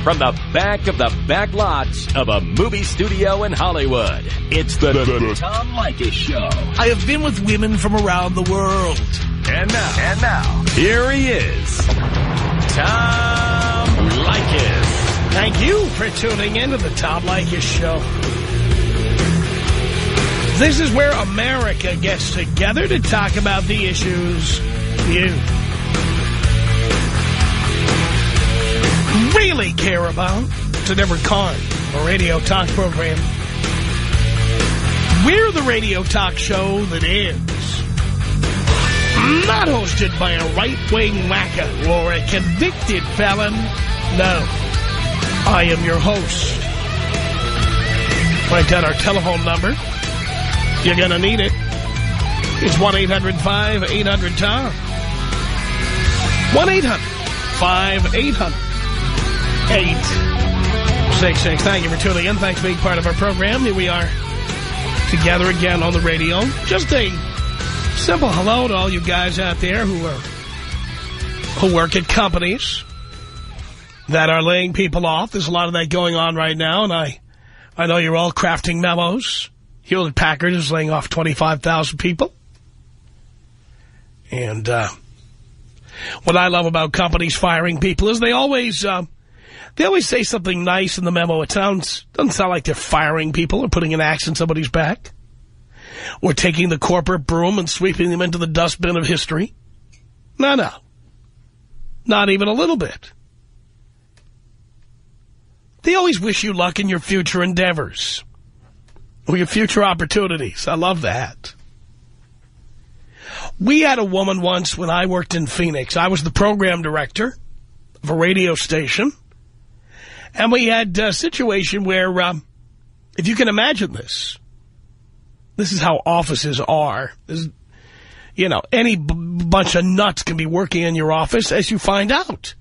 From the back of the back lots of a movie studio in Hollywood, it's the Tom Leykis Show. I have been with women from around the world. And now, here he is, Tom Leykis. Thank you for tuning in to the Tom Leykis Show. This is where America gets together to talk about the issues you really care about. It's a different kind of a radio talk program. We're the radio talk show that is not hosted by a right-wing wacko or a convicted felon. No, I am your host. Write down our telephone number. You're going to need it. It's 1-800-5800-TOM. 1-800-5800-866. Thank you for tuning in. Thanks for being part of our program. Here we are together again on the radio. Just a simple hello to all you guys out there who work at companies that are laying people off. There's a lot of that going on right now, and I know you're all crafting memos. Hewlett-Packard is laying off 25,000 people. And what I love about companies firing people is they always say something nice in the memo. It doesn't sound like they're firing people or putting an axe in somebody's back or taking the corporate broom and sweeping them into the dustbin of history. No. Not even a little bit. They always wish you luck in your future endeavors. Or your future opportunities. I love that. We had a woman once when I worked in Phoenix. I was the program director of a radio station. And we had a situation where, if you can imagine this is how offices are. Any bunch of nuts can be working in your office as you find out.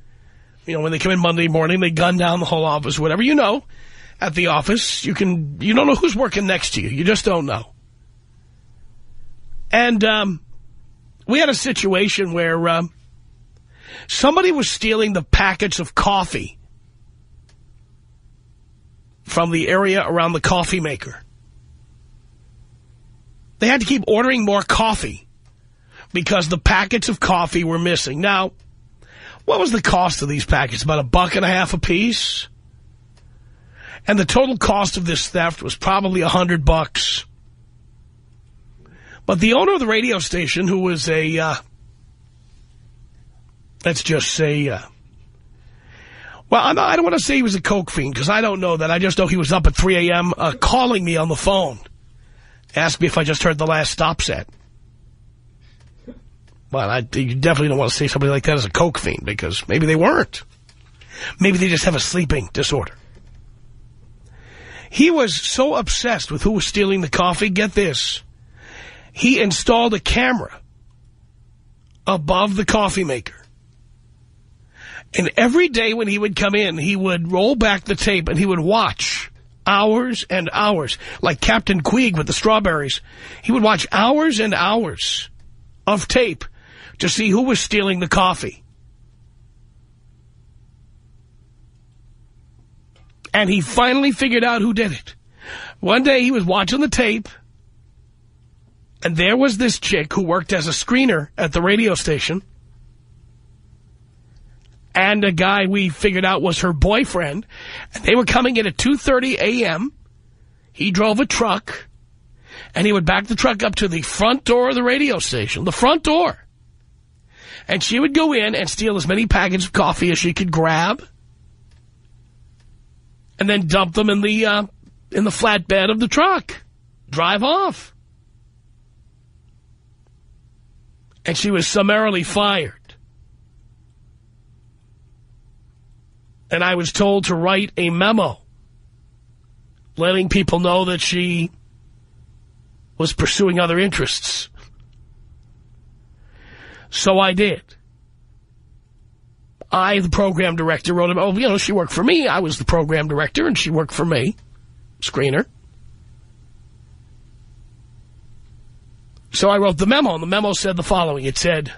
When they come in Monday morning, they gun down the whole office, whatever. At the office, you don't know who's working next to you. You just don't know. And we had a situation where somebody was stealing the packets of coffee from the area around the coffee maker. They had to keep ordering more coffee because the packets of coffee were missing. Now, what was the cost of these packets? About $1.50 a piece? And the total cost of this theft was probably $100. But the owner of the radio station, who was let's just say, I don't want to say he was a coke fiend, because I don't know that. I just know he was up at 3 a.m. Calling me on the phone. Asked me if I just heard the last stop set. Well, you definitely don't want to say somebody like that as a coke fiend, because maybe they weren't. Maybe they just have a sleeping disorder. He was so obsessed with who was stealing the coffee, get this, he installed a camera above the coffee maker. And every day when he would come in, he would roll back the tape and he would watch hours and hours. Like Captain Queeg with the strawberries. He would watch hours and hours of tape to see who was stealing the coffee. And he finally figured out who did it. One day he was watching the tape, and there was this chick who worked as a screener at the radio station, and a guy we figured out was her boyfriend, and they were coming in at 2:30 a.m. He drove a truck, and he would back the truck up to the front door of the radio station, the front door. And she would go in and steal as many packets of coffee as she could grab, and then dump them in the flatbed of the truck. Drive off. And she was summarily fired. And I was told to write a memo letting people know that she was pursuing other interests. So I did. I, the program director, wrote him, she worked for me. I was the program director, and she worked for me. Screener. So I wrote the memo, and the memo said the following. It said,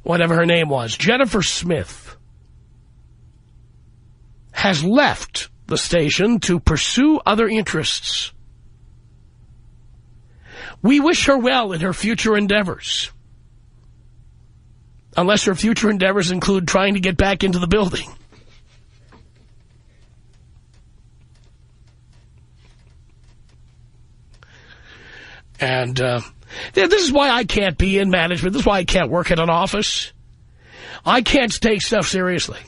whatever her name was, Jennifer Smith has left the station to pursue other interests. We wish her well in her future endeavors. Unless her future endeavors include trying to get back into the building. And this is why I can't be in management. This is why I can't work at an office. I can't take stuff seriously.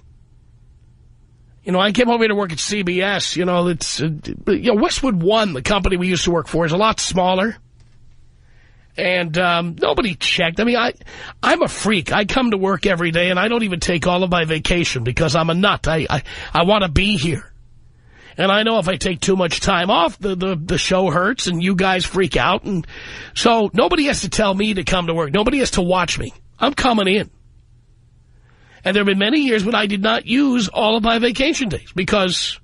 You know, I came over here to work at CBS. You know, it's Westwood One, the company we used to work for, is a lot smaller. And nobody checked. I mean, I'm a freak. I come to work every day, and I don't even take all of my vacation because I'm a nut. I want to be here. And I know if I take too much time off, the show hurts, and you guys freak out. And so nobody has to tell me to come to work. Nobody has to watch me. I'm coming in. And there have been many years when I did not use all of my vacation days because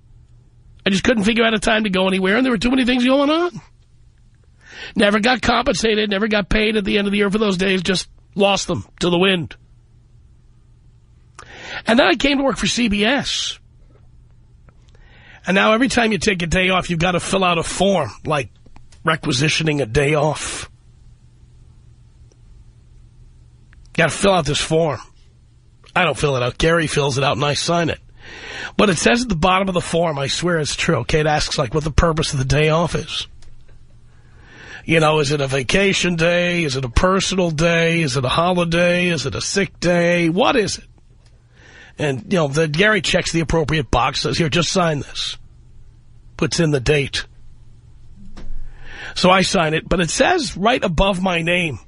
I just couldn't figure out a time to go anywhere, and there were too many things going on. Never got compensated, never got paid at the end of the year for those days, just lost them to the wind. And then I came to work for CBS. And now every time you take a day off, you've got to fill out a form, like requisitioning a day off. Got to fill out this form. I don't fill it out. Gary fills it out and I sign it. But it says at the bottom of the form, I swear it's true, okay, it asks like what the purpose of the day off is. You know, is it a vacation day? Is it a personal day? Is it a holiday? Is it a sick day? What is it? And, you know, Gary checks the appropriate box, says, here, just sign this. Puts in the date. So I sign it, but it says right above my name,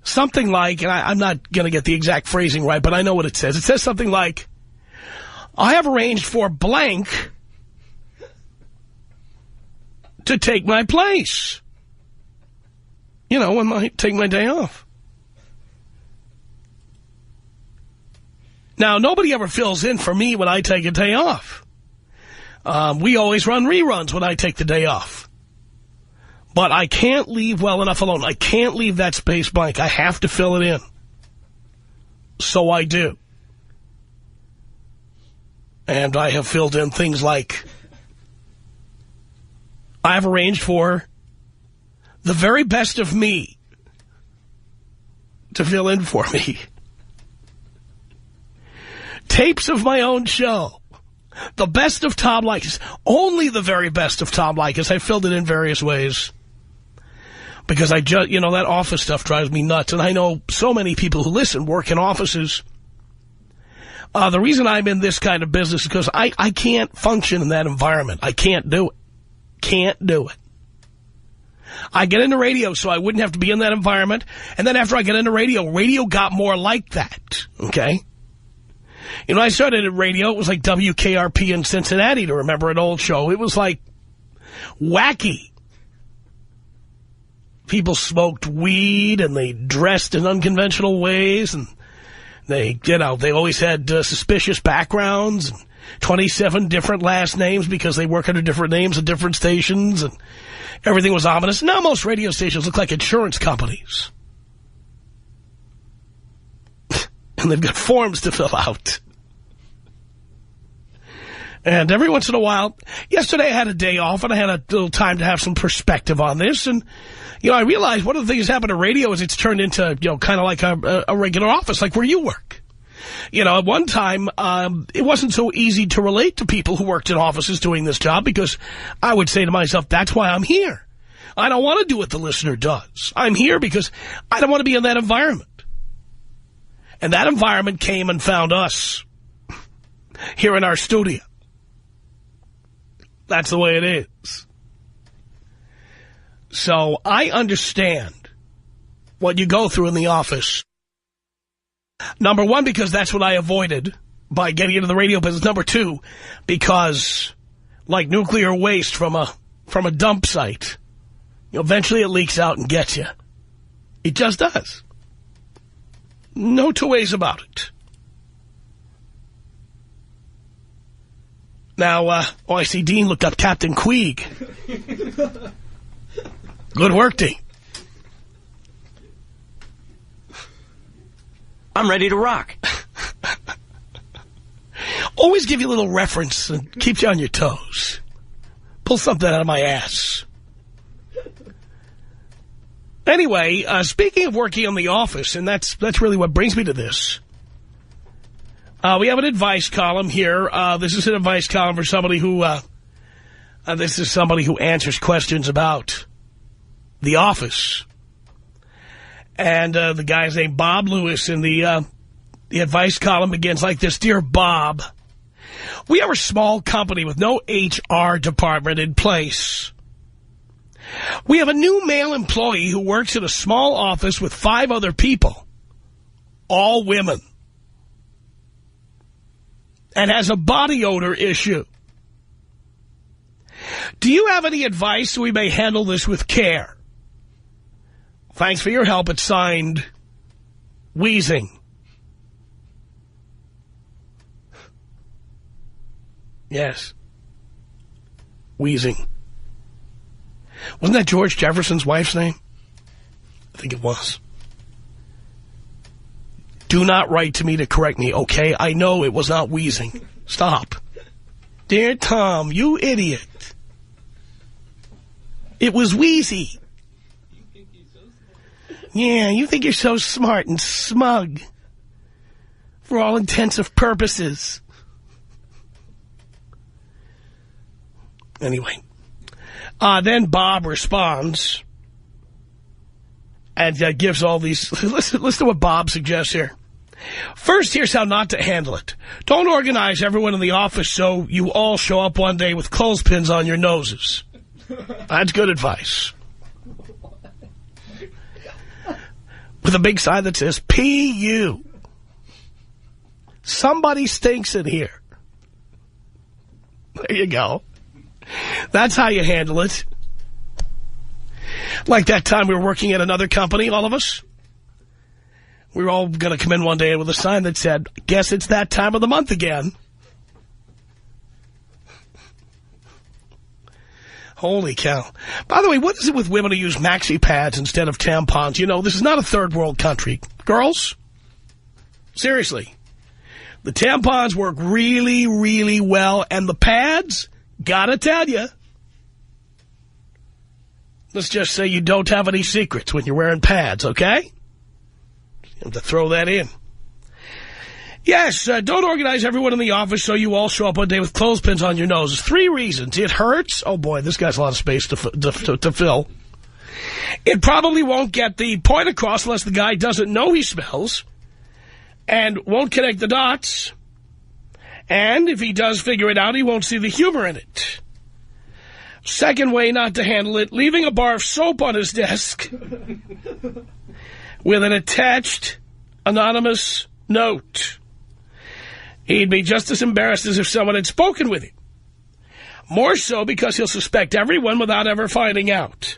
something like, and I'm not going to get the exact phrasing right, but I know what it says. It says something like, I have arranged for blank to take my place. You know, when I take my day off. Now, nobody ever fills in for me when I take a day off. We always run reruns when I take the day off. But I can't leave well enough alone. I can't leave that space blank. I have to fill it in. So I do. And I have filled in things like, I've arranged for the very best of me to fill in for me. Tapes of my own show. The best of Tom Leykis. Only the very best of Tom Leykis. I filled it in various ways. Because I just, you know, that office stuff drives me nuts. And I know so many people who listen work in offices. The reason I'm in this kind of business is because I can't function in that environment. I can't do it. Can't do it. I get into radio so I wouldn't have to be in that environment. And then after I get into radio, radio got more like that. Okay? You know, I started at radio. It was like WKRP in Cincinnati, to remember an old show. It was like wacky. People smoked weed and they dressed in unconventional ways. And they, you know, they always had suspicious backgrounds and 27 different last names because they work under different names at different stations, and everything was ominous. Now most radio stations look like insurance companies. And they've got forms to fill out. And every once in a while, yesterday I had a day off and I had a little time to have some perspective on this. And, you know, I realized one of the things that happened to radio is it's turned into, you know, kind of like a regular office, like where you work. You know, at one time, it wasn't so easy to relate to people who worked in offices doing this job because I would say to myself, that's why I'm here. I don't want to do what the listener does. I'm here because I don't want to be in that environment. And that environment came and found us here in our studio. That's the way it is. So I understand what you go through in the office. Number one, because that's what I avoided by getting into the radio business. Number two, because like nuclear waste from a dump site, you know, eventually it leaks out and gets you. It just does. No two ways about it. Now, I see Dean looked up Captain Queeg. Good work, Dean. I'm ready to rock. Always give you a little reference and keeps you on your toes. Pull something out of my ass. Anyway, speaking of working in the office, and that's really what brings me to this. We have an advice column here. This is an advice column for somebody who, this is somebody who answers questions about the office. And the guy's named Bob Lewis, and the advice column begins like this. Dear Bob, we are a small company with no HR department in place. We have a new male employee who works in a small office with 5 other people, all women, and has a body odor issue. Do you have any advice so we may handle this with care? Thanks for your help. It's signed, Wheezing. Yes. Wheezing. Wasn't that George Jefferson's wife's name? I think it was. Do not write to me to correct me, okay? I know it was not Wheezing. Stop. Dear Tom, you idiot. It was Wheezy. Yeah, you think you're so smart and smug. For all intensive purposes. Anyway. Then Bob responds and gives all these... Listen to what Bob suggests here. First, here's how not to handle it. Don't organize everyone in the office so you all show up one day with clothespins on your noses. That's good advice. With a big sign that says, P.U. Somebody stinks in here. There you go. That's how you handle it. Like that time we were working at another company, all of us. We were all going to come in one day with a sign that said, guess it's that time of the month again. Holy cow. By the way, what is it with women who use maxi pads instead of tampons? You know, this is not a third world country. Girls, seriously. The tampons work really, really well, and the pads... Gotta tell you. Let's just say you don't have any secrets when you're wearing pads, okay? You have to throw that in. Yes, don't organize everyone in the office so you all show up one day with clothespins on your noses. 3 reasons. It hurts. Oh, boy, this guy's a lot of space to fill. It probably won't get the point across unless the guy doesn't know he smells and won't connect the dots. And if he does figure it out, he won't see the humor in it. Second way not to handle it, leaving a bar of soap on his desk with an attached anonymous note. He'd be just as embarrassed as if someone had spoken with him. More so because he'll suspect everyone without ever finding out.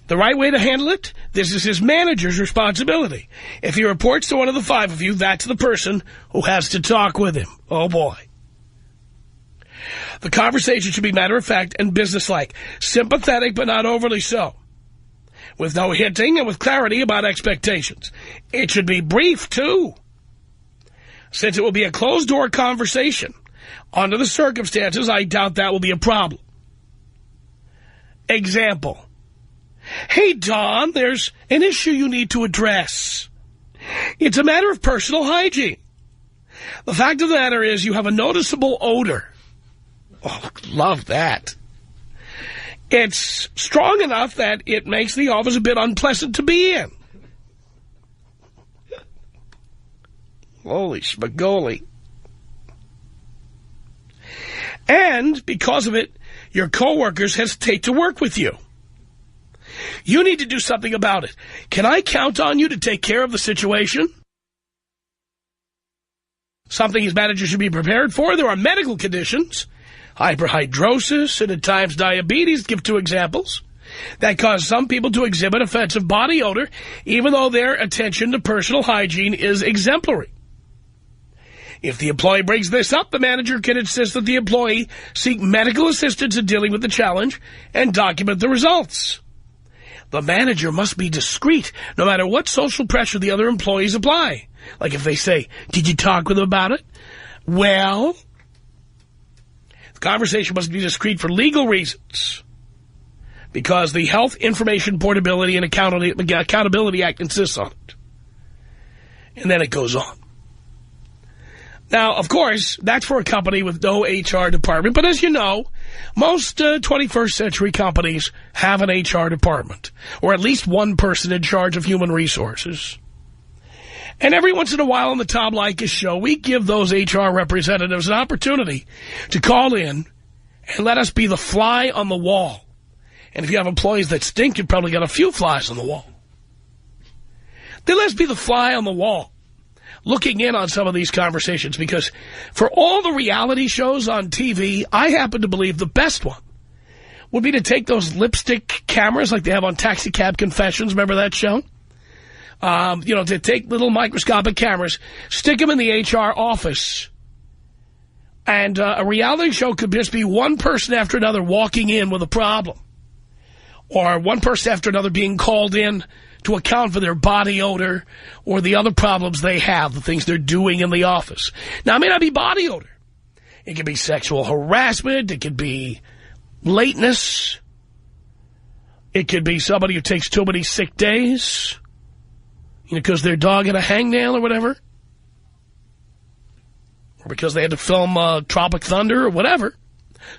The right way to handle it, this is his manager's responsibility. If he reports to one of the 5 of you, that's the person who has to talk with him. Oh, boy. The conversation should be matter-of-fact and businesslike, sympathetic but not overly so, with no hinting and with clarity about expectations. It should be brief, too. Since it will be a closed-door conversation, under the circumstances, I doubt that will be a problem. Example. Hey, Don, there's an issue you need to address. It's a matter of personal hygiene. The fact of the matter is you have a noticeable odor. Oh, love that. It's strong enough that it makes the office a bit unpleasant to be in. Holy spagoli. And because of it, your coworkers hesitate to work with you. You need to do something about it. Can I count on you to take care of the situation? Something his manager should be prepared for. There are medical conditions, hyperhidrosis and at times diabetes, give 2 examples, that cause some people to exhibit offensive body odor, even though their attention to personal hygiene is exemplary. If the employee brings this up, the manager can insist that the employee seek medical assistance in dealing with the challenge and document the results. the manager must be discreet no matter what social pressure the other employees apply. Like if they say, did you talk with them about it? Well, the conversation must be discreet for legal reasons because the Health Information Portability and Accountability Act insists on it. And then it goes on. Now, of course, that's for a company with no HR department. But as you know, most 21st century companies have an HR department, or at least one person in charge of human resources. And every once in a while on the Tom Leykis show, we give those HR representatives an opportunity to call in and let us be the fly on the wall. And if you have employees that stink, you've probably got a few flies on the wall. Then let's be the fly on the wall, looking in on some of these conversations, because for all the reality shows on TV, I happen to believe the best one would be to take those lipstick cameras like they have on Taxi Cab Confessions. Remember that show? You know, to take little microscopic cameras, stick them in the HR office, and a reality show could just be one person after another walking in with a problem, or one person after another being called in to account for their body odor or the other problems they have, the things they're doing in the office. Now, it may not be body odor. It could be sexual harassment. It could be lateness. It could be somebody who takes too many sick days, you know, because their dog had a hangnail or whatever. Or because they had to film Tropic Thunder or whatever.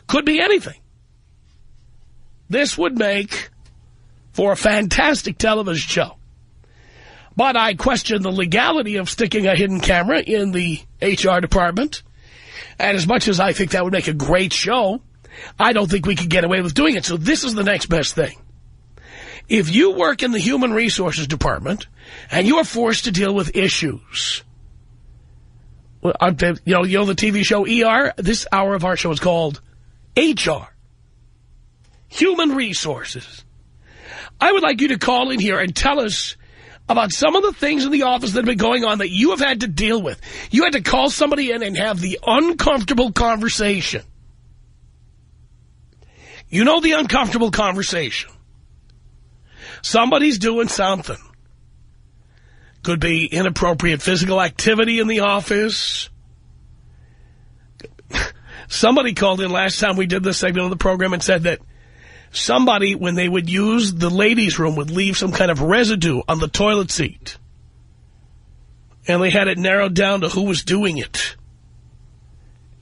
Could be anything. This would make for a fantastic television show. But I question the legality of sticking a hidden camera in the HR department. And as much as I think that would make a great show, I don't think we could get away with doing it. So this is the next best thing. If you work in the human resources department and you are forced to deal with issues, well, you know the TV show ER? This hour of our show is called HR. Human resources. I would like you to call in here and tell us about some of the things in the office that have been going on that you have had to deal with. You had to call somebody in and have the uncomfortable conversation. You know the uncomfortable conversation. Somebody's doing something. Could be inappropriate physical activity in the office. Somebody called in last time we did this segment of the program and said that somebody, when they would use the ladies' room, would leave some kind of residue on the toilet seat. And they had it narrowed down to who was doing it.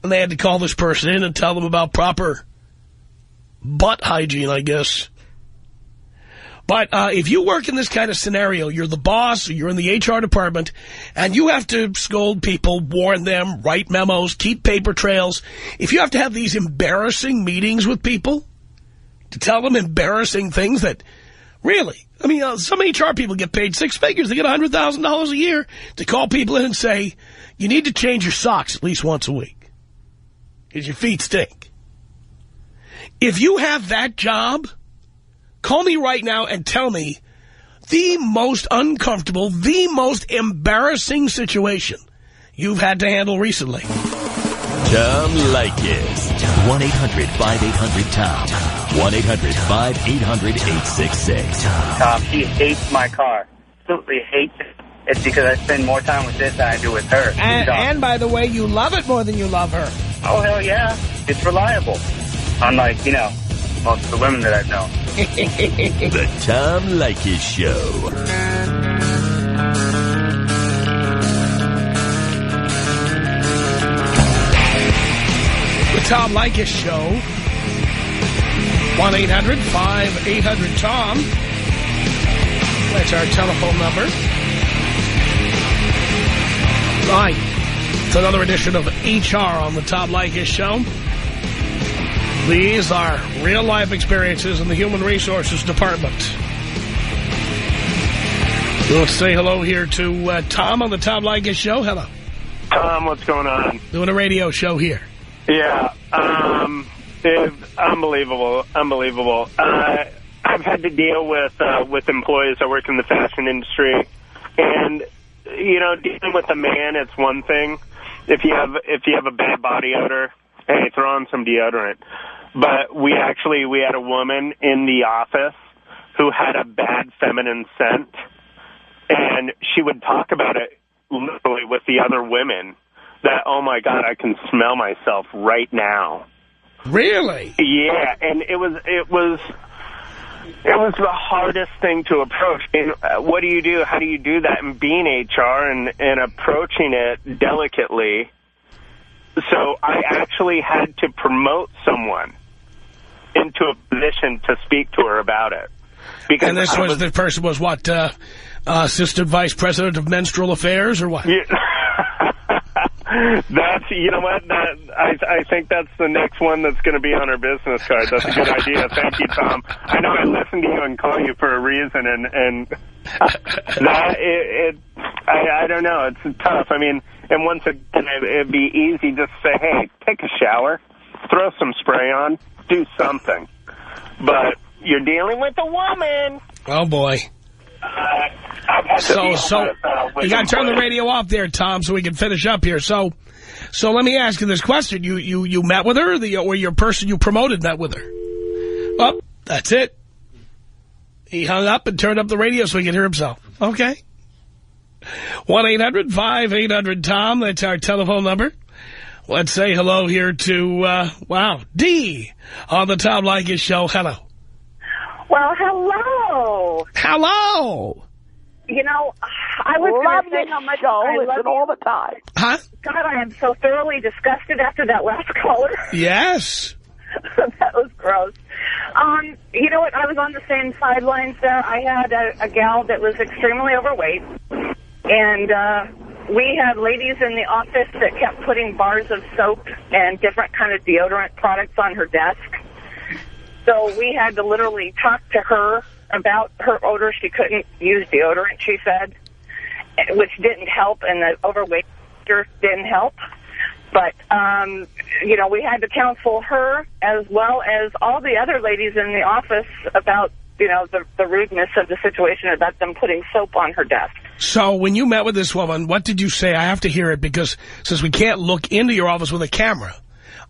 And they had to call this person in and tell them about proper butt hygiene, I guess. But if you work in this kind of scenario, you're the boss, or you're in the HR department, and you have to scold people, warn them, write memos, keep paper trails. If you have to have these embarrassing meetings with people, to tell them embarrassing things that, really, I mean, some HR people get paid six figures. They get $100,000 a year to call people in and say, you need to change your socks at least once a week because your feet stink. If you have that job, call me right now and tell me the most uncomfortable, the most embarrassing situation you've had to handle recently. Tom Leykis. 1-800-5800-TOM. 1-800-5800-866. Tom, she hates my car. Absolutely hates it. It's because I spend more time with this than I do with her. And by the way, you love it more than you love her. Oh, hell yeah. It's reliable. Unlike, you know, most of the women that I've known. The Tom Leykis Show. The Tom Leykis Show. 1-800-5800-TOM. That's our telephone number. Right. It's another edition of HR on the Tom Leykis Show. These are real-life experiences in the Human Resources Department. Let's say hello here to Tom on the Tom Leykis Show. Hello. Tom, what's going on? Doing a radio show here. Yeah, it's unbelievable, unbelievable. I've had to deal with employees that work in the fashion industry, and you know, dealing with a man, it's one thing. If you have a bad body odor, hey, throw on some deodorant. But we had a woman in the office who had a bad feminine scent, and she would talk about it literally with the other women, that, oh, my God, I can smell myself right now. Really? Yeah, and it was the hardest thing to approach. And what do you do? How do you do that? And being HR and approaching it delicately. So I actually had to promote someone into a position to speak to her about it. Because and the person was what, Assistant Vice President of Menstrual Affairs or what? Yeah. That's, you know what, I think that's the next one that's going to be on our business card. That's a good idea. Thank you, Tom. I know I listened to you and call you for a reason, and I don't know. It's tough. I mean, and once again, it'd be easy just to say, hey, take a shower, throw some spray on, do something. But you're dealing with a woman. Oh, boy. So you got to turn the radio off there, Tom, so we can finish up here. So let me ask you this question: you met with her, or your person you promoted met with her? Oh, that's it. He hung up and turned up the radio so he could hear himself. Okay. 1-800-5800-TOM. That's our telephone number. Let's say hello here to D on the Tom Leykis show. Hello. Well, hello. Hello. You know, I was going to say how much I love you all the time. Huh? God, I am so thoroughly disgusted after that last caller. Yes. That was gross. You know what? I was on the same sidelines there. I had a gal that was extremely overweight, and we had ladies in the office that kept putting bars of soap and different kind of deodorant products on her desk. So we had to literally talk to her about her odor. She couldn't use deodorant, she said, which didn't help, and the overweight didn't help. But, you know, we had to counsel her as well as all the other ladies in the office about, you know, the rudeness of the situation about them putting soap on her desk. So when you met with this woman, what did you say? I have to hear it because since we can't look into your office with a camera,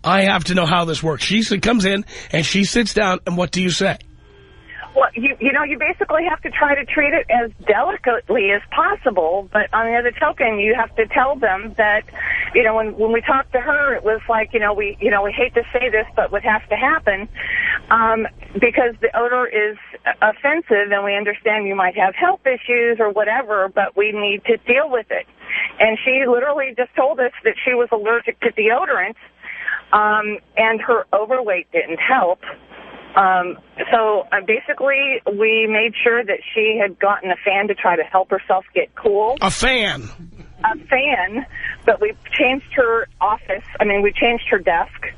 I have to know how this works. She comes in and she sits down, and what do you say? Well, you know, you basically have to try to treat it as delicately as possible, but on the other token, you have to tell them that, you know, when we talked to her, it was like, we hate to say this, but what has to happen, because the odor is offensive, and we understand you might have health issues or whatever, but we need to deal with it. And she literally just told us that she was allergic to deodorant, and her overweight didn't help. So basically, we made sure that she had gotten a fan to try to help herself get cool. A fan? A fan, but we changed her office. I mean, we changed her desk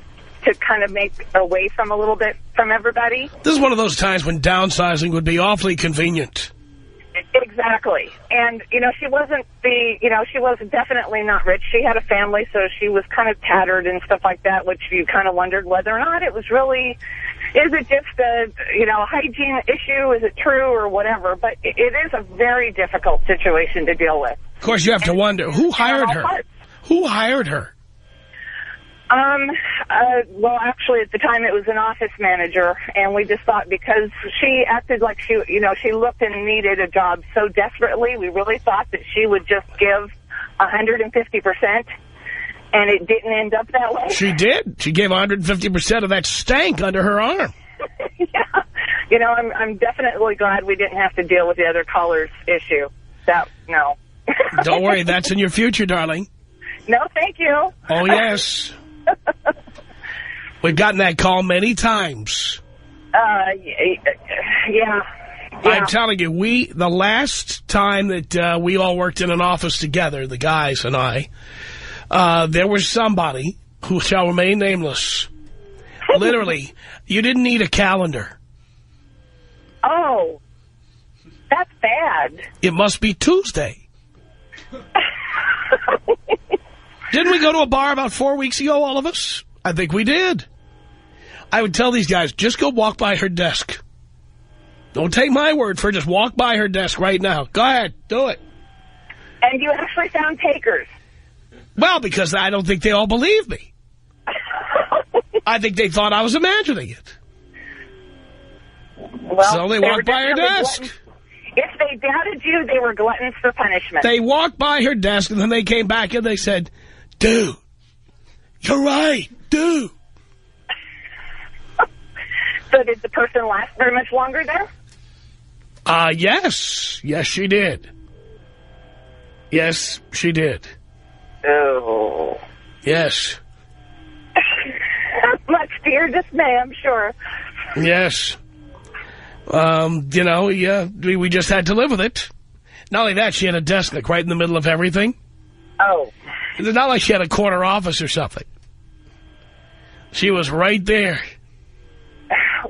to kind of make away from a little bit from everybody. This is one of those times when downsizing would be awfully convenient. Exactly. And, you know, she was definitely not rich. She had a family, so she was kind of tattered and stuff like that, which you kind of wondered whether or not it was really, is it just a, hygiene issue? Is it true or whatever? But it is a very difficult situation to deal with. Of course, you have to wonder, who hired her? Who hired her? Well, actually, at the time, it was an office manager, and we just thought because she acted like she looked and needed a job so desperately, we really thought that she would just give 150%, and it didn't end up that way. She did. She gave 150% of that stank under her arm. Yeah. I'm definitely glad we didn't have to deal with the other caller's issue. No. Don't worry, that's in your future, darling. No, thank you. Oh, yes. We've gotten that call many times. Yeah. I'm telling you, the last time that we all worked in an office together, the guys and I, there was somebody who shall remain nameless. Literally, you didn't need a calendar. Oh, that's bad. It must be Tuesday. Didn't we go to a bar about 4 weeks ago, all of us? I think we did. I would tell these guys, just go walk by her desk. Don't take my word for it. Just walk by her desk right now. Go ahead. Do it. And you actually found takers. Well, because I don't think they all believed me. I think they thought I was imagining it. Well, so they walked by her desk. If they doubted you, they were gluttons for punishment. They walked by her desk, and then they came back and they said, dude, you're right, dude. So did the person last very much longer there? Yes. Yes, she did. Yes, she did. Oh. Yes. Much to your dismay, I'm sure. Yes. You know, we just had to live with it. Not only that, she had a desk like right in the middle of everything. Oh. It's not like she had a corner office or something. She was right there.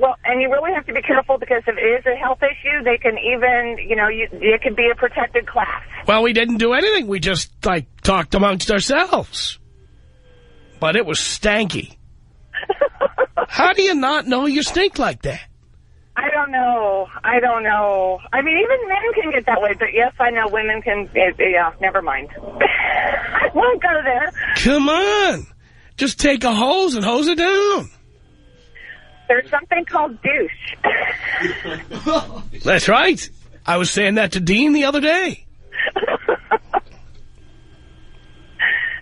Well, and you really have to be careful because if it is a health issue, they can even, you know, it could be a protected class. Well, we didn't do anything. We just, like, talked amongst ourselves. But it was stanky. How do you not know you stink like that? I don't know. I don't know. I mean, even men can get that way, but yes, I know women can. Yeah, never mind. I won't go there. Come on. Just take a hose and hose it down. There's something called douche. That's right. I was saying that to Dean the other day.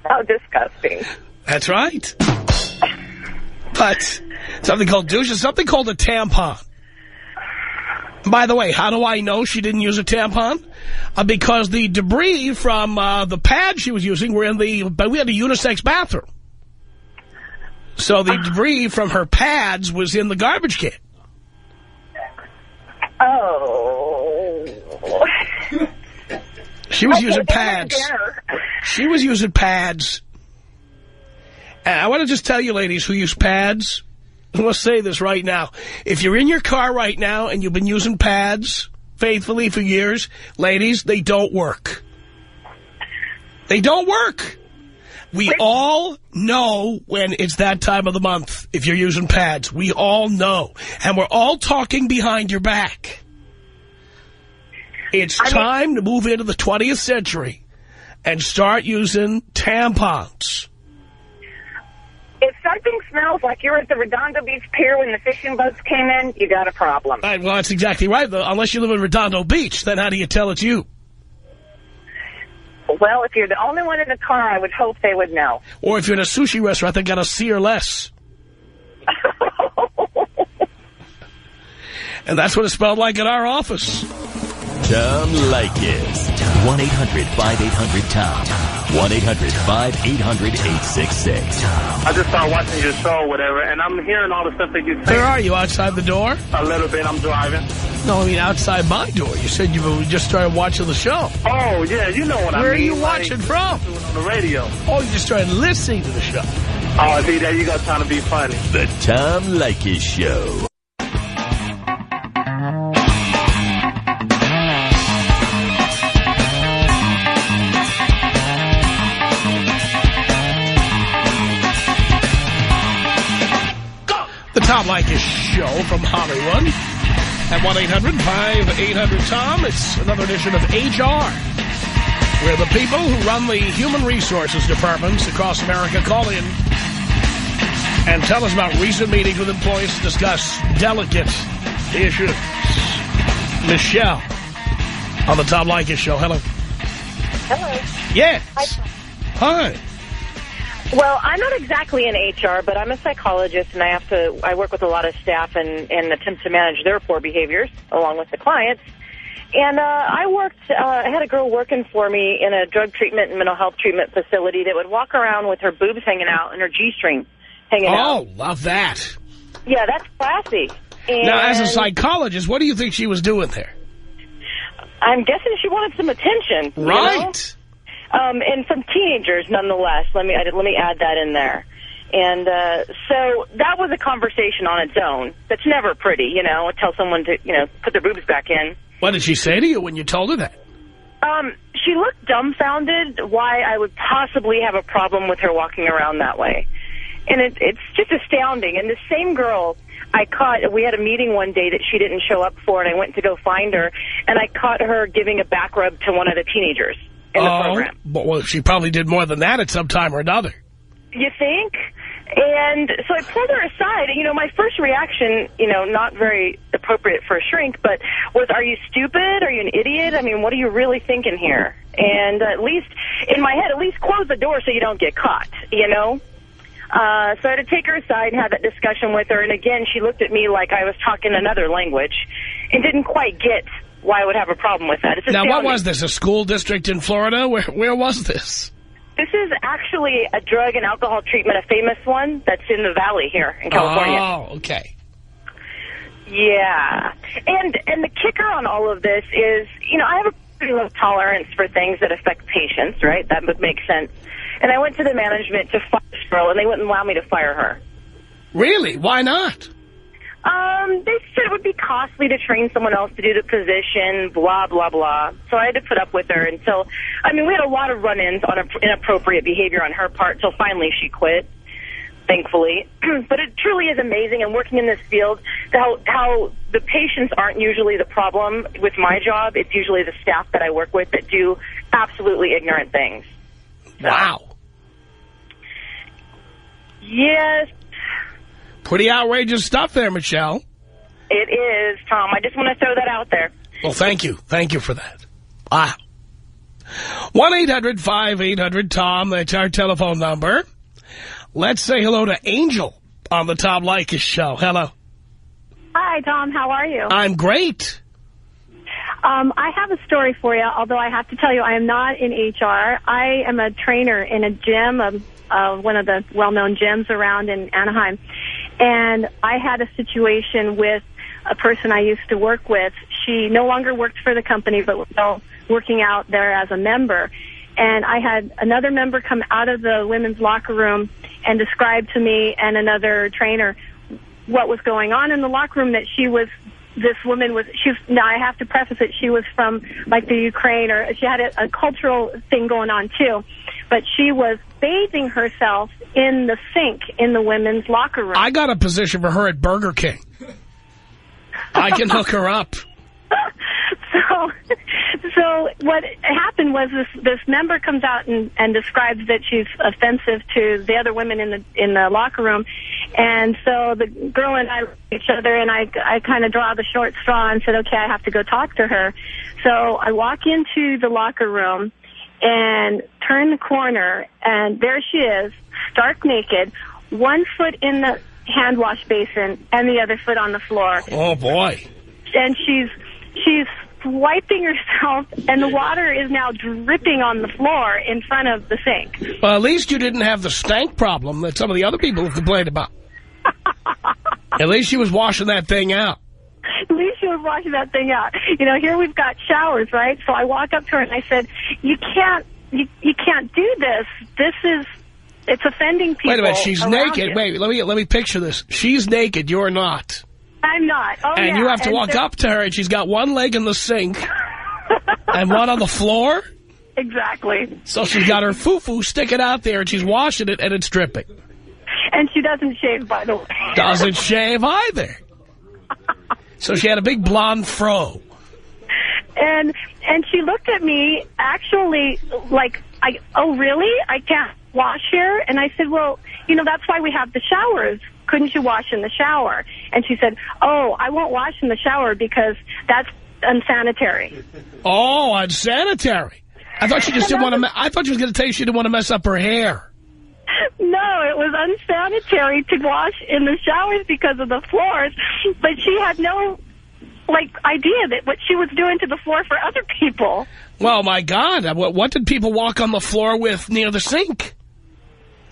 How disgusting. That's right. But something called douche is something called a tampon. By the way, how do I know she didn't use a tampon? Because the debris from the pad she was using were in but we had a unisex bathroom. So the debris from her pads was in the garbage can. Oh. She was using pads. She was using pads. And I want to just tell you, ladies, who use pads. I'm going to say this right now. If you're in your car right now and you've been using pads faithfully for years, ladies, they don't work. They don't work. We all know when it's that time of the month if you're using pads. We all know. And we're all talking behind your back. It's time to move into the 20th century and start using tampons. If something smells like you're at the Redondo Beach Pier when the fishing boats came in, you got a problem. Well, that's exactly right. Unless you live in Redondo Beach, then how do you tell it's you? Well, if you're the only one in the car, I would hope they would know. Or if you're in a sushi restaurant, they got a C or less. And that's what it smelled like at our office. Tom Leykis. 1-800-5800-TOM. 1-800-5800-866. I just started watching your show or whatever, and I'm hearing all the stuff that you say. Where are you, outside the door? A little bit. I'm driving. No, I mean outside my door. You said you just started watching the show. Oh, yeah, you know what I mean. Where are you watching from? On the radio. Oh, you just started listening to the show. Oh, see, there you go, trying to be funny. The Tom Leykis Show. The Tom Leykis Show from Hollywood at 1-800-5800-TOM. It's another edition of HR, where the people who run the human resources departments across America call in and tell us about recent meetings with employees to discuss delicate issues. Michelle on the Tom Leykis Show. Hello. Hello. Yes. Hi. Hi. Well, I'm not exactly in HR, but I'm a psychologist, and I work with a lot of staff and attempt to manage their poor behaviors along with the clients. And I had a girl working for me in a drug treatment and mental health treatment facility that would walk around with her boobs hanging out and her G-string hanging out. Oh, love that. Yeah, that's classy. And now, as a psychologist, what do you think she was doing there? I'm guessing she wanted some attention. Right. You know? And from teenagers, nonetheless. Let me add that in there. And so that was a conversation on its own. That's never pretty, you know. Tell someone to, you know, put their boobs back in. What did she say to you when you told her that? She looked dumbfounded why I would possibly have a problem with her walking around that way. And it's just astounding. And the same girl we had a meeting one day that she didn't show up for, and I went to go find her, and I caught her giving a back rub to one of the teenagers in the program. Well, she probably did more than that at some time or another. You think? And so I pulled her aside. You know, my first reaction, you know, not very appropriate for a shrink, but was, are you stupid? Are you an idiot? I mean, what are you really thinking here? And at least, in my head, at least close the door so you don't get caught, you know? So I had to take her aside and have that discussion with her. And again, she looked at me like I was talking another language and didn't quite get why I would have a problem with that. Now, what was this, a school district in Florida? Where was this? This is actually a drug and alcohol treatment, a famous one that's in the Valley here in California. Oh, okay. Yeah. And the kicker on all of this is, you know, I have a pretty low tolerance for things that affect patients, right? That would make sense. And I went to the management to fire this girl, and they wouldn't allow me to fire her. Really? Why not? They said it would be costly to train someone else to do the position, blah, blah, blah. So I had to put up with her until, I mean, we had a lot of run-ins on inappropriate behavior on her part until finally she quit, thankfully. But it truly is amazing, and working in this field, how the patients aren't usually the problem with my job. It's usually the staff that I work with that do absolutely ignorant things. So, wow. Yes. Pretty outrageous stuff there, Michelle. It is, Tom. I just want to throw that out there. Well, thank you. Thank you for that. Wow. 1-800-5800-TOM. That's our telephone number. Let's say hello to Angel on the Tom Leykis show. Hello. Hi, Tom. How are you? I'm great. I have a story for you, although I have to tell you I am not in HR. I am a trainer in a gym, one of the well-known gyms around in Anaheim. And I had a situation with a person I used to work with. She no longer worked for the company, but was still working out there as a member. And I had another member come out of the women's locker room and describe to me and another trainer what was going on in the locker room, that this woman was, now I have to preface it, she was from like the Ukraine, or she had a cultural thing going on too. But she was bathing herself in the sink in the women's locker room. I got a position for her at Burger King. I can hook her up. So what happened was this member comes out and describes that she's offensive to the other women in the locker room. And so the girl and I look at each other, and I kind of draw the short straw and said, okay, I have to go talk to her. So I walk into the locker room and turn the corner, and there she is, stark naked, one foot in the hand wash basin and the other foot on the floor. Oh, boy. And she's wiping herself, and the water is now dripping on the floor in front of the sink. Well, at least you didn't have the stank problem that some of the other people have complained about. At least she was washing that thing out. At least she was washing that thing out. You know, here we've got showers, right? So I walk up to her and I said, you can't do this. It's offending people. Wait a minute, she's naked. You. Wait, let me picture this. She's naked, you're not. I'm not. Oh, and yeah. you have to walk up to her, and she's got one leg in the sink and one on the floor. Exactly. So she's got her foo-foo sticking out there, and she's washing it, and it's dripping. And she doesn't shave, by the way. Doesn't shave either. So she had a big blonde fro. And she looked at me, actually, like, oh, really? I can't wash here? And I said, well, you know, that's why we have the showers. Couldn't you wash in the shower? And she said, oh, I won't wash in the shower because that's unsanitary. Oh, unsanitary. I thought she just didn't want to. I thought she was going to tell you she didn't want to mess up her hair. No, it was unsanitary to wash in the showers because of the floors. But she had no, idea that what she was doing to the floor for other people. Well, my God, what did people walk on the floor with near the sink?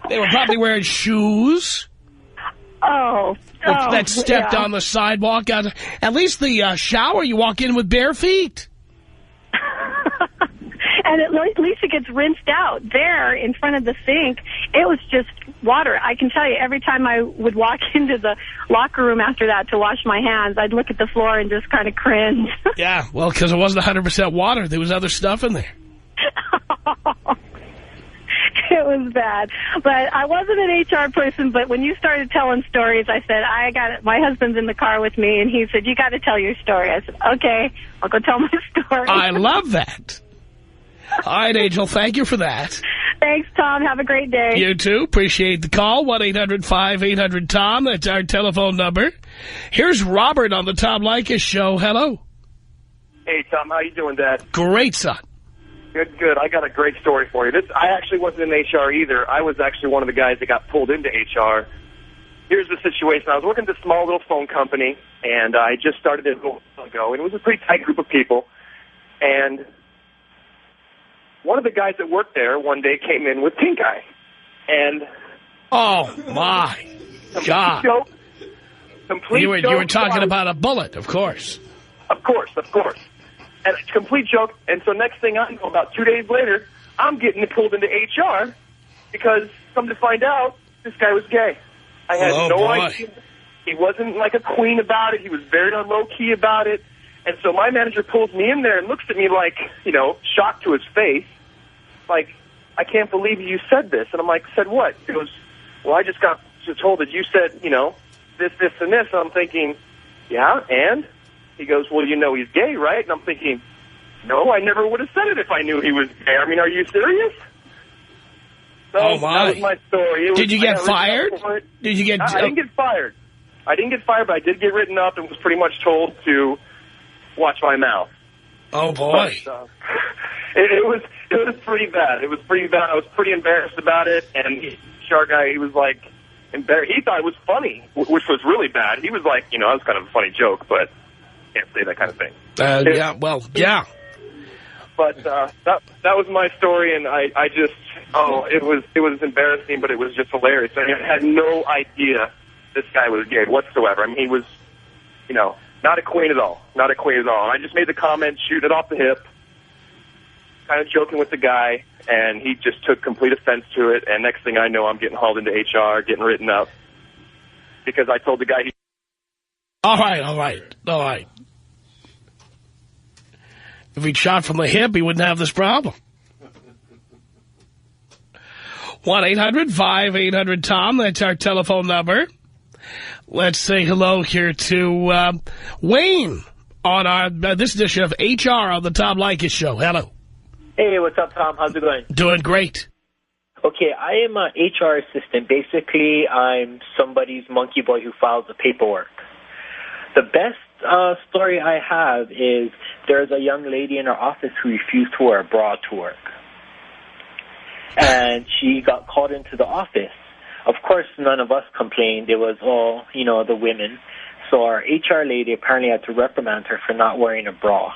They were probably wearing shoes. That stepped on the sidewalk. At least the shower, you walk in with bare feet. And at least it gets rinsed out. There, in front of the sink, it was just water. I can tell you, every time I would walk into the locker room after that to wash my hands, I'd look at the floor and just kind of cringe. Yeah, well, because it wasn't 100% water. There was other stuff in there. It was bad. But I wasn't an HR person, but when you started telling stories, I said, I got it. My husband's in the car with me, and he said, you got to tell your story. I said, okay, I'll go tell my story. I love that. All right, Angel, thank you for that. Thanks, Tom. Have a great day. You too. Appreciate the call. 1-800-5800-TOM. That's our telephone number. Here's Robert on the Tom Leykis Show. Hello. Hey, Tom. How you doing, Dad? Great, son. Good, good. I got a great story for you. I actually wasn't in HR either. I was actually one of the guys that got pulled into HR. Here's the situation. I was working at a small little phone company, and I just started it a little while ago, and it was a pretty tight group of people. And one of the guys that worked there one day came in with pink eye. And oh, my God. Complete joke. You were talking about a bullet, of course. Of course. And it's a complete joke. And so next thing I know, about 2 days later, I'm getting pulled into HR because, come to find out, this guy was gay. I had no idea. He wasn't like a queen about it. He was very low-key about it. And so my manager pulls me in there and looks at me like, you know, shocked to his face. Like, I can't believe you said this. And I'm like, said what? He goes, well, I just got told that you said, you know, this, and this. And I'm thinking, yeah, and? He goes, well, you know he's gay, right? And I'm thinking, no, I never would have said it if I knew he was gay. I mean, are you serious? So oh, my. That was my story. Did you get fired? Did you get... I didn't get fired. I didn't get fired, but I did get written up and was pretty much told to watch my mouth. Oh, boy. But, it was pretty bad. It was pretty bad. I was pretty embarrassed about it, and the HR guy, he was like, embarrassed. He thought it was funny, which was really bad. He was like, you know, that was kind of a funny joke, but can't say that kind of thing. Yeah, well, yeah. But that was my story, and I just, it was embarrassing, but it was just hilarious. I mean, I had no idea this guy was gay whatsoever. I mean, he was, you know, not a queen at all. Not a queen at all. And I just made the comment, shoot it off the hip, kind of joking with the guy, and he just took complete offense to it. And next thing I know, I'm getting hauled into HR, getting written up, because I told the guy he... All right. If he'd shot from the hip, he wouldn't have this problem. 1-800-5800-TOM. That's our telephone number. Let's say hello here to Wayne on our this edition of HR on the Tom Leykis Show. Hello. Hey, what's up, Tom? How's it going? Doing great. Okay, I am an HR assistant. Basically, I'm somebody's monkey boy who files the paperwork. The best story I have is there's a young lady in our office who refused to wear a bra to work. And she got called into the office. Of course, none of us complained. It was all, you know, the women. So our HR lady apparently had to reprimand her for not wearing a bra.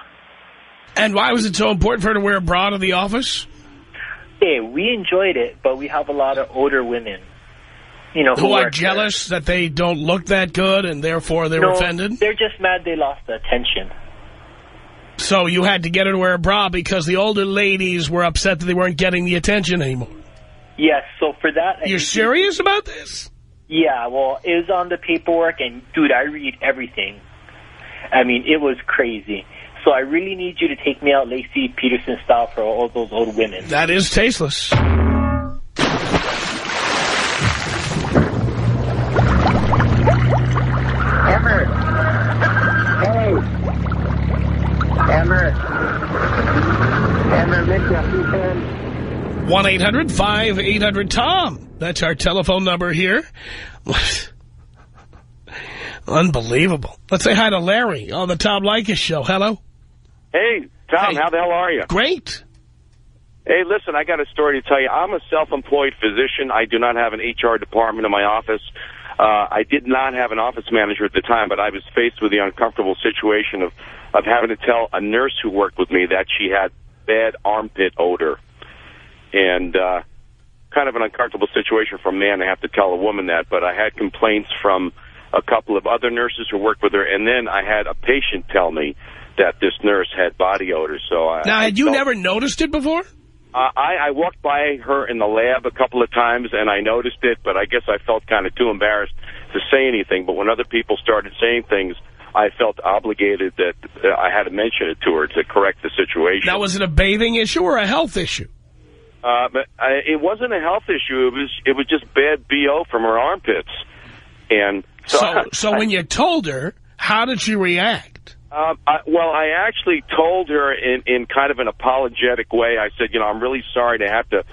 And why was it so important for her to wear a bra to the office? Hey, we enjoyed it, but we have a lot of older women, you know, who are jealous that they don't look that good and therefore they're offended? They're just mad they lost the attention. So you had to get her to wear a bra because the older ladies were upset that they weren't getting the attention anymore. Yes, so for that... You're serious about this? Yeah, well, it was on the paperwork, and, dude, I read everything. I mean, it was crazy. So I really need you to take me out Lacey Peterson style for all those old women. That is tasteless. Emmer. Hey. Emmer, Mitchell, 1-800-5800-TOM. That's our telephone number here. Unbelievable. Let's say hi to Larry on the Tom Leykis Show. Hello. Hey, Tom, how the hell are you? Great. Hey, listen, I got a story to tell you. I'm a self-employed physician. I do not have an HR department in my office. I did not have an office manager at the time, but I was faced with the uncomfortable situation of having to tell a nurse who worked with me that she had bad armpit odor. And kind of an uncomfortable situation for a man to have to tell a woman that, but I had complaints from a couple of other nurses who worked with her, and then I had a patient tell me that this nurse had body odor. So now, had you never noticed it before? I walked by her in the lab a couple of times, and I noticed it, but I guess I felt kind of too embarrassed to say anything. But when other people started saying things, I felt obligated that I had to mention it to her to correct the situation. Now, was it a bathing issue or a health issue? But it wasn't a health issue. It was just bad BO from her armpits. And so when you told her, how did she react? Well, I actually told her in kind of an apologetic way. I said, you know, I'm really sorry to have to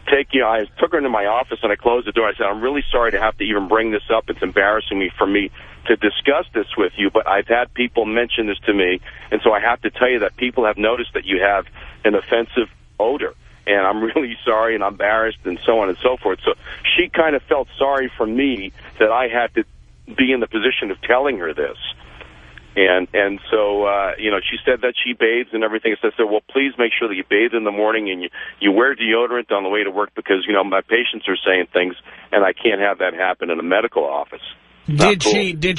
I took her into my office and I closed the door. I said, I'm really sorry to have to even bring this up. It's embarrassing for me to discuss this with you, but I've had people mention this to me, and so I have to tell you that people have noticed that you have an offensive odor, and I'm really sorry and I'm embarrassed and so on and so forth. So she kind of felt sorry for me that I had to be in the position of telling her this. And so, she said that she bathes and everything. So I said, well, please make sure that you bathe in the morning and you wear deodorant on the way to work because, my patients are saying things, and I can't have that happen in a medical office. Did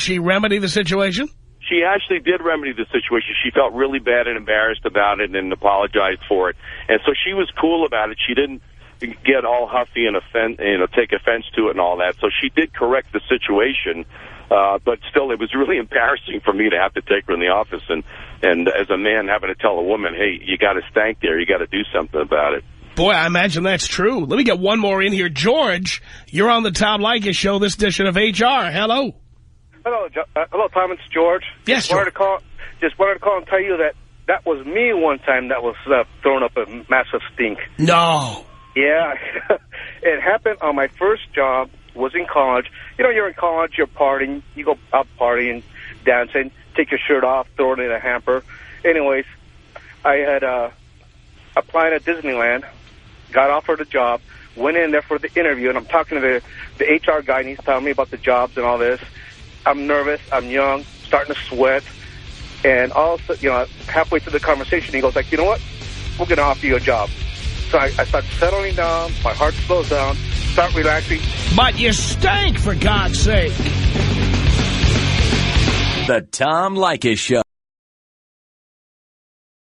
she remedy the situation? She actually did remedy the situation. She felt really bad and embarrassed about it and apologized for it. And so she was cool about it. She didn't get all huffy and take offense to it and all that. So she did correct the situation. But still, it was really embarrassing for me to have to take her in the office and as a man having to tell a woman, hey, you got to stank there. You got to do something about it. Boy, I imagine that's true. Let me get one more in here. George, you're on the Tom Leykis Show, this edition of HR. Hello. Hello, Tom. It's George. Yes, George. Just wanted to call and tell you that was me one time that was throwing up a massive stink. No. Yeah. It happened on my first job. Was in college. You're in college, you're partying, you go out partying, dancing, take your shirt off, throw it in a hamper. Anyways, I had applied at Disneyland, got offered a job, went in there for the interview, and I'm talking to the HR guy, and he's telling me about the jobs and all this. I'm nervous, I'm young, starting to sweat, and all of a sudden, halfway through the conversation, he goes like, you know what, we're going to offer you a job. So I start settling down, my heart slows down, start relaxing. But you stank, for God's sake. The Tom Leykis Show.